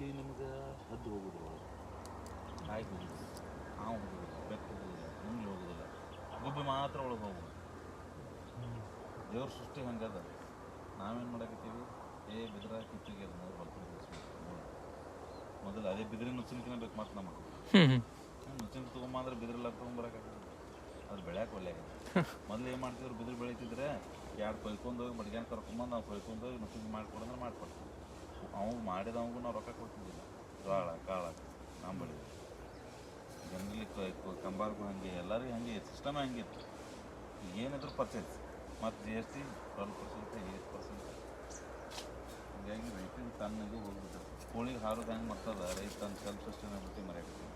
ಇಲ್ಲಿ ನಿಮ್ಗೆ ಹದ್ದು ಹೋಗೋದಿಲ್ಲ, ನಾಯಿ ಹೋಗೋದಿಲ್ಲ, ಹಾವು ಹೋಗೋದಿಲ್ಲ, ಬೆಕ್ಕು ಹೋಗೋದಿಲ್ಲ, ಮುಂಗ್ಲಿ ಹೋಗೋದಿಲ್ಲ, ಗುಬ್ಬಿ ಮಾತ್ರ ಒಳಗೆ ಹೋಗೋದು. ದೇವ್ರ ಸೃಷ್ಟಿ ಹಂಗದ. ನಾವೇನು ಮಾಡಕತ್ತೀವಿ, ಬಿದ್ರ ಕಿತ್ತಿಗೆ ಅದು ಮೊದಲು ಬರ್ಕೊಂಡು ಮೊದಲು ಅದೇ ಬಿದಿರಿನ ನುಚ್ಚಿನಕಿನ ಬೇಕು ಮತ್ತೆ ನಮಗೆ ನುಚ್ಚಿನ ತೊಗೊಂಬಂದ್ರೆ ಬಿದಿರೆಲ್ಲ ತೊಗೊಂಬರಕ್ಕಾಗಲ್ಲ, ಅದು ಬೆಳ್ಯಾಕೆ ಒಳ್ಳೆ ಆಗಿದೆ. ಮೊದಲು ಏನು ಮಾಡ್ತಿದ್ರು, ಬಿದಿರು ಬೆಳೀತಿದ್ರೆ ಎರಡು ಕೊಯ್ಕೊಂಡೋಗಿ ಬಡ್ಗ್ಯಾನ ಕರ್ಕೊಂಬಂದು ನಾವು ಕೊಯ್ಕೊಂಡೋಗಿ ನುಚ್ಚಿನ ಮಾಡಿಕೊಡಂದ್ರೆ ಮಾಡಿಕೊಡ್ತೀವಿ. ಅವು ಮಾಡಿದವಂಗೂ ನಾವು ರೊಕ್ಕ ಕೊಡ್ತಿದ್ದಿಲ್ಲ. ಜೋಳ ಕಾಳ ನಾವು ಬೆಳೆದಿದ್ವಿ. ಜನರಲ್ಲಿ ಕಂಬಾರ್ಗೂ ಹಾಗೆ ಎಲ್ಲರಿಗೂ ಹಾಗೆ ಸಿಸ್ಟಮೇ ಹಂಗಿತ್ತು. ಏನಿದ್ರು ಪರ್ಚೇಸ್ ಮತ್ತು GST 12%, 8%. ಹೀಗಾಗಿ ರೈತನ ತನ್ನ ಇದು ಹೋಗ್ಬಿಟ್ಟು ಕೋಳಿಗೆ ಹಾರೋದು ಹೆಂಗೆ ಮತ್ತದ ರೈತ ತನ್ನ ಸೆಲ್ಫ್ ಸಸ್ಟೈನಬಿಲಿಟಿ ಮರ್ಯಾಕತ್ತೀವಿ.